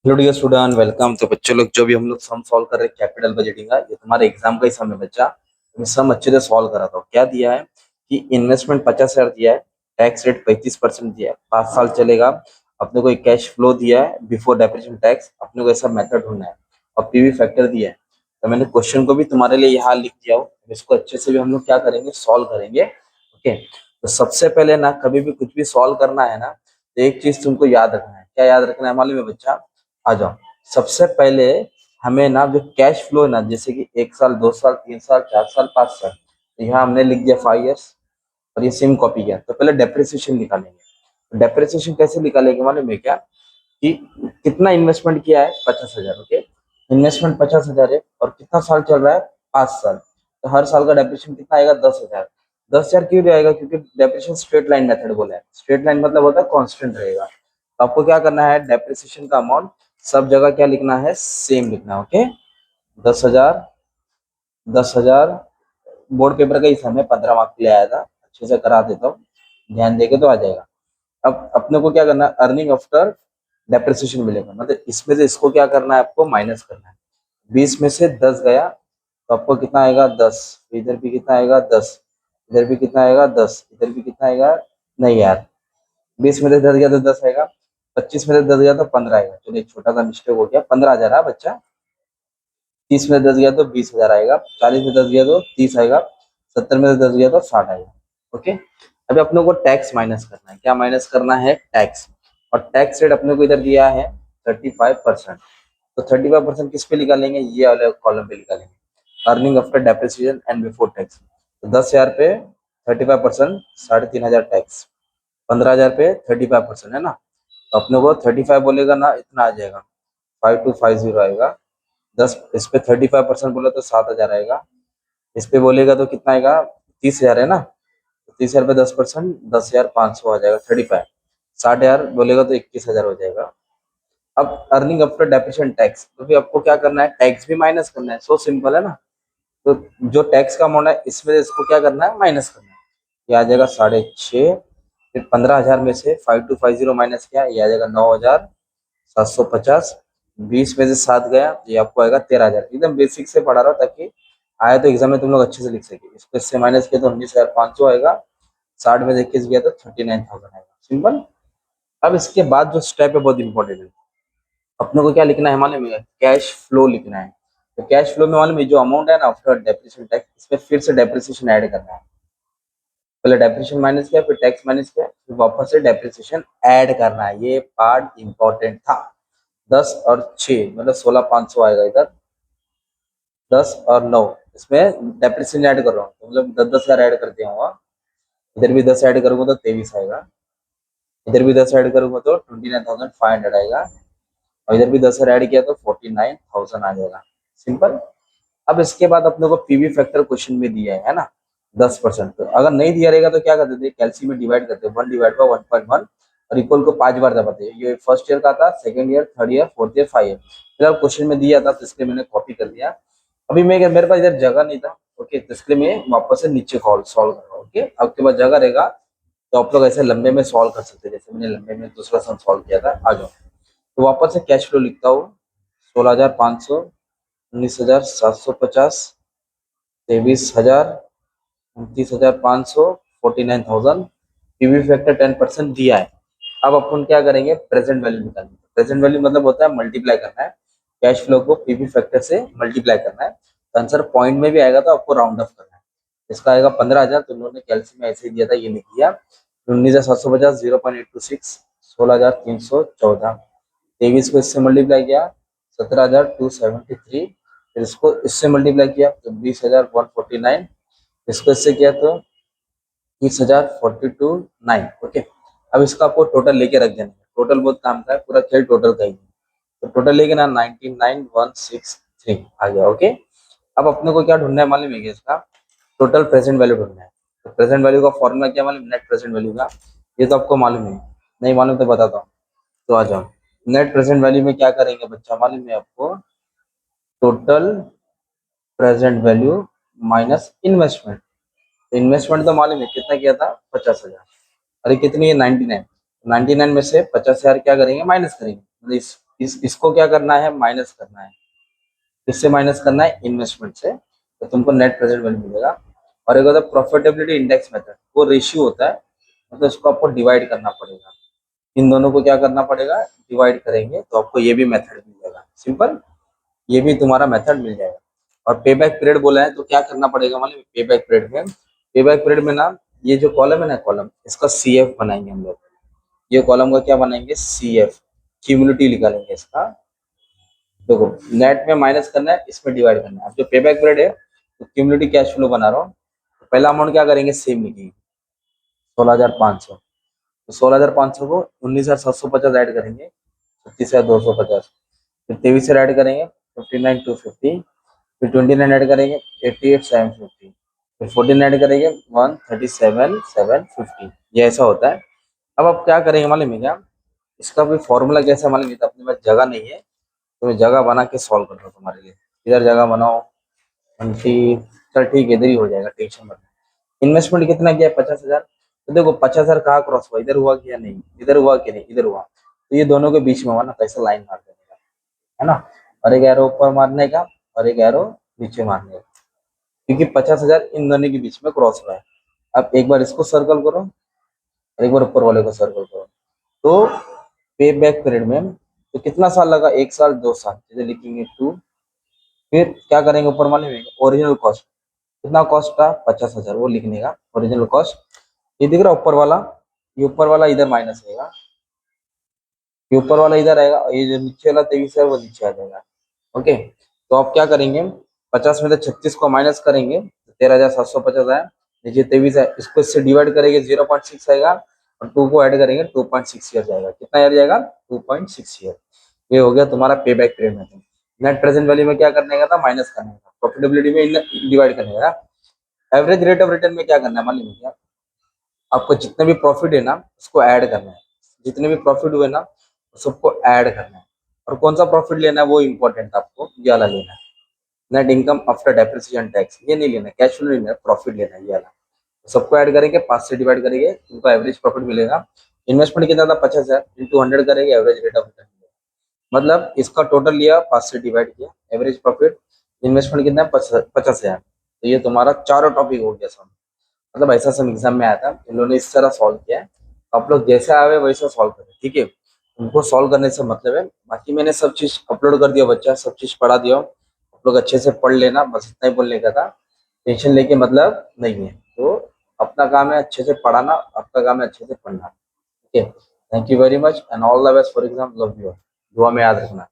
Hello dear student, welcome. तो बच्चे लोग, जो भी हम लोग सम सॉल्व कर रहे हैं कैपिटल बजटिंग का, ये तुम्हारे एग्जाम का ही सम है बच्चा। मैं सम अच्छे से सॉल्व करा था। क्या दिया है कि इन्वेस्टमेंट 50,000 दिया है, टैक्स रेट 35% दिया है, 5 साल चलेगा। अपने को एक कैश फ्लो दिया है बिफोर डेप्रिसिएशन टैक्स, अपने को ऐसा मेथड ढूंढना है और पीवी फैक्टर दिया है। तो मैंने क्वेश्चन को भी तुम्हारे लिए यहाँ लिख दिया हो, इसको अच्छे से भी हम लोग क्या करेंगे, सॉल्व करेंगे। ओके, तो सबसे पहले ना, कभी भी कुछ भी सॉल्व करना है ना, तो एक चीज तुमको याद रखना है। क्या याद रखना है मालूम है बच्चा? आ जाओ। सबसे पहले हमें ना जो कैश फ्लो है ना, जैसे कि 1 साल, 2 साल, 3 साल, 4 साल, 5 साल, तो यहाँ हमने लिख दिया 5 इयर्स और ये सेम कॉपी किया। तो पहले डेप्रिसिएशन निकालेंगे। डेप्रिसिएशन कैसे निकालेंगे मालूम है क्या? कि कितना इन्वेस्टमेंट किया है, 50,000। ओके, इन्वेस्टमेंट 50,000 है और कितना साल चल रहा है, 5 साल। तो हर साल का डेप्रिसिएशन कितना आएगा, 10,000। 10,000 क्यों आएगा? क्योंकि डेप्रिसिएशन स्ट्रेट लाइन मेथड बोला है। स्ट्रेट लाइन मतलब होता है कांस्टेंट रहेगा। तो आपको क्या करना है, डेप्रिसिएशन का अमाउंट सब जगह क्या लिखना है, सेम लिखना है। ओके, 10,000, 10,000। बोर्ड पेपर का ही सम है, 15 मार्क के लिए आया था। अच्छे से करा देता हूँ, ध्यान देके तो आ जाएगा। अब अपने को क्या करना है, अर्निंग आफ्टर डेप्रिसिएशन मिलेगा, मतलब इसमें से इसको क्या करना है, आपको माइनस करना है। 20 में से 10 गया तो आपको कितना आएगा, 10। इधर भी कितना आएगा, 10। इधर भी कितना आएगा, 10। इधर भी कितना आएगा, नहीं यार, 20 में से 10 गया तो 10 आएगा। 25 में से 10 गया तो 15 आएगा। चलिए, एक छोटा सा मिस्टेक हो गया, 15,000 है बच्चा। 30 में 10 गया तो 20,000 आएगा। 40 में 10 गया तो 30 आएगा। 70 में 10 गया तो 60 आएगा। ओके, अभी अपने को टैक्स माइनस करना है। क्या माइनस करना है, टैक्स। और टैक्स रेट अपने को इधर दिया है 35%। तो 35% किस पे निकालेंगे, ये वाले कॉलम पे निकालेंगे, earning after depreciation and before tax. तो 10,000 पे 35%, 3,500 टैक्स। 15,000 पे 35% है ना, तो अपने को 35 बोलेगा ना, इतना आ जाएगा, 5250 आएगा। 10 इस पे 35% बोला तो 7,000 आएगा। इस पे बोलेगा तो कितना आएगा, 30,000 है ना, तो 30,000 पे 10%, 10,500 आ जाएगा। 35, 60,000 बोलेगा तो 21,000 हो जाएगा। अब अर्निंग आफ्टर डेप्रिसिएशन टैक्स, तो फिर आपको क्या करना है, टैक्स भी माइनस करना है। सो सिंपल है ना। तो जो टैक्स का अमाउंट है, इसमें इसको क्या करना है, माइनस करना है। ये आ जाएगा 6,500। फिर 15,000 में से 5250 माइनस किया, ये आ जाएगा 9,750। 20 में से 7 गया, ये आपको आएगा 13,000। एकदम बेसिक से पढ़ा रहा हूँ ताकि आया तो एग्जाम में तुम लोग अच्छे से लिख सके। इसको इससे माइनस किया तो 19,500 आएगा। 60 में से 21 गया तो 39,000 आएगा। सिंपल। अब इसके बाद जो स्टेप है बहुत इंपॉर्टेंट है। अपने को क्या लिखना है मालूम है, कैश फ्लो लिखना है। तो कैश फ्लो में मालूम है, जो अमाउंट है ना आफ्टर डेप्रिसिएशन टैक्स, इसमें फिर से डेप्रिसिएशन ऐड करना है। पहले डेप्रिसिएशन माइनस किया, फिर टैक्स माइनस किया, फिर वापस से डेप्रिसिएशन ऐड करना है। ये पार्ट इंपॉर्टेंट था। 10 और 6 मतलब 16,500 आएगा इधर। 10 और 9, इसमें डेप्रिसिएशन ऐड कर रहा हूँ, तो मतलब 10,000 ऐड कर दिया होगा। इधर भी 10 ऐड करूंगा तो 23 आएगा। इधर भी 10 ऐड करूंगा तो 29,500 आएगा। और इधर भी 10 ऐड किया तो 49,000 आ जाएगा। सिंपल। अब इसके बाद अपने को पीवी फैक्टर क्वेश्चन में दिया है ना, 10%। तो अगर नहीं दिया रहेगा तो क्या करते थे, कैलसी में डिवाइड करते, 1/1.1 और इक्वल को 5 बार दबाते। ये फर्स्ट ईयर का था, second year, third year, fourth year, 5 year. फिर अब क्वेश्चन में दिया था तो इसलिए मैंने कॉपी कर दिया। अभी मैं, मेरे पास इधर जगह नहीं था। ओके, तो इसलिए मैं वापस से नीचे सॉल्व कर रहा हूँ। ओके, आपके पास जगह रहेगा तो आप लोग ऐसे लंबे में सॉल्व कर सकते हैं, जैसे मैंने लंबे में दूसरा सम सॉल्व किया था। आ जाओ। तो वापस से कैश फ्लो लिखता हूँ। 16,500, 19,750, 23,000, 29,500, 49,000। पीवी फैक्टर 10% दिया है। अब अपन क्या करेंगे, प्रेजेंट वैल्यू निकालेंगे। प्रेजेंट वैल्यू मतलब होता है मल्टीप्लाई करना है। कैश फ्लो को पीवी फैक्टर से मल्टीप्लाई करना है, तो आंसर पॉइंट में भी आएगा तो आपको राउंड ऑफ करना है। इसका आएगा 15,000, तो उन्होंने कैलसी में ऐसे ही दिया था, ये लिख दिया। 19,750, 0.826, 16,314। 23 को इससे मल्टीप्लाई किया, 17,273। फिर इसको इससे मल्टीप्लाई किया तो 20,149। इसको इससे किया तो 30,042 9। ओके, अब इसका आपको टोटल लेके रख देना है। टोटल बहुत काम का है, पूरा खेल टोटल का ही है। तो टोटल लेके ना 99,163 आ गया। ओके, अब अपने को क्या ढूंढना है मालूम है क्या, इसका टोटल प्रेजेंट वैल्यू ढूंढना है। तो प्रेजेंट वैल्यू का फॉर्मूला क्या मालूम, नेट प्रेजेंट वैल्यू का। ये तो आपको मालूम है, नहीं मालूम तो बताता हूँ। तो आ जाओ। नेट प्रेजेंट वैल्यू में क्या करेंगे बच्चा, मालूम है आपको, total present value minus investment. Investment तो मालूम है कितना किया था, 50,000। अरे कितनी है, 99। 99 में से 50,000 क्या करेंगे, माइनस करेंगे। मतलब इस इसको क्या करना है, माइनस करना है। किससे माइनस करना है, इन्वेस्टमेंट से, तो तुमको नेट प्रेजेंट वैल्यू मिलेगा। और एक होता है प्रॉफिटेबिलिटी इंडेक्स मेथड, वो रेशियो होता है, मतलब इसको आपको डिवाइड करना पड़ेगा। इन दोनों को क्या करना पड़ेगा, डिवाइड करेंगे तो आपको ये भी मेथड मिल जाएगा, सिंपल, ये भी तुम्हारा मेथड मिल जाएगा। और पे बैक पीरियड बोला है तो क्या करना पड़ेगा, मतलब पे बैक पीरियड में, पे बैक पीरियड में ना, ये जो कॉलम है ना, कॉलम इसका सी एफ बनाएंगे हम लोग। ये कॉलम का क्या बनाएंगे, सी एफ, क्यूमुलेटिव निकालेंगे इसका। देखो नेट में माइनस करना है, इसमें डिवाइड करना है। अब जो पे बैक पीरियड है तो क्यूमुलेटिव कैश फ्लो बना रहा हूँ, तो पहला अमाउंट क्या करेंगे, सेम लिखेंगे 16,500। तो 16,500 को 19,750 ऐड करेंगे, 36,250। फिर 23 से ऐड करेंगे 59,250। फिर 29 ऐड करेंगे 88,750। फिर 14 ऐड करेंगे 137,750। ये ऐसा होता है। अब आप क्या करेंगे मालूम है क्या, इसका कोई फॉर्मूला कैसा मालूम है, तो अपने पास जगह नहीं है तो मैं जगह बना के सॉल्व कर रहा हूँ तुम्हारे लिए। इधर जगह बनाओ 20, चल ठीक है, इधर ही हो जाएगा, टेंशन मत। इन्वेस्टमेंट कितना किया है, 50,000। तो देखो 50,000 कहाँ क्रॉस हुआ, इधर हुआ कि या नहीं, इधर हुआ कि नहीं, इधर हुआ, तो ये दोनों के बीच में हुआ ना, कैसे लाइन मार देने का, है ना। और एक एरो ऊपर मारने का और एक एरो नीचे मारने का, क्योंकि 50,000 इन दोनों के बीच में क्रॉस हुआ है। अब एक बार इसको सर्कल करो और एक बार ऊपर वाले को सर्कल करो। तो पे बैक पीरियड में तो कितना साल लगा, 1 साल 2 साल, जैसे लिखेंगे 2। फिर क्या करेंगे, ऊपर वाले में ओरिजिनल कॉस्ट, कितना कॉस्ट था, 50,000, वो लिखने का ओरिजिनल कॉस्ट। ये दिख रहा ऊपर वाला, ये ऊपर वाला इधर माइनस रहेगा, ये ऊपर वाला इधर आएगा, और ये जो नीचे वाला 23 है वो नीचे आ जाएगा। ओके, तो आप क्या करेंगे, 50 में से 36 को माइनस करेंगे तो 13,750 आया। नीचे 23 है, इसको इससे डिवाइड करेंगे 0.6 आएगा, और 2 को ऐड करेंगे 2.6 ईयर जाएगा। कितना ईयर जाएगा, 2.6 ईयर। ये हो गया तुम्हारा पे बैक पीरियड में। नेट प्रेजेंट वैल्यू में क्या करने का था, माइनस करने का, प्रॉफिटेबिलिटी में डिवाइड करने का। एवरेज रेट ऑफ रिटर्न में क्या करना है, मान लीजिए आपको जितने भी प्रॉफिट है ना उसको ऐड करना है, जितने भी प्रॉफिट हुए ना सबको ऐड करना है। और कौन सा प्रॉफिट लेना है वो इम्पोर्टेंट, आपको ये वाला लेना है, net income after depreciation tax, ये नहीं लेना है, कैश फ्लो लेना है, प्रॉफिट लेना है, ये वाला। सबको ऐड करेंगे, 5 से डिवाइड करेंगे, उनको एवरेज प्रॉफिट मिलेगा। इन्वेस्टमेंट कितना था, 50,000 इंटू 100 करेंगे, एवरेज रेट ऑफ रिटर्न मिलेगा। मतलब इसका टोटल लिया, 5 से डिवाइड किया, एवरेज प्रॉफिट, इन्वेस्टमेंट कितना है, 50,000। तो ये तुम्हारा चारों टॉपिक हो गया सब, मतलब ऐसा सब एग्जाम में आया था, इन लोगों ने इस तरह सॉल्व किया है। आप लोग जैसे आए वैसा सॉल्व करें, ठीक है। उनको सॉल्व करने से मतलब है, बाकी मैंने सब चीज अपलोड कर दिया, बच्चा सब चीज पढ़ा दिया, आप लोग अच्छे से पढ़ लेना, बस इतना ही बोलने का था। टेंशन लेके मतलब नहीं है, तो अपना काम है अच्छे से पढ़ाना, आपका काम है अच्छे से पढ़ना, ठीक है। Thank you very much and all the best for exam, love you, दुआ में याद रखना।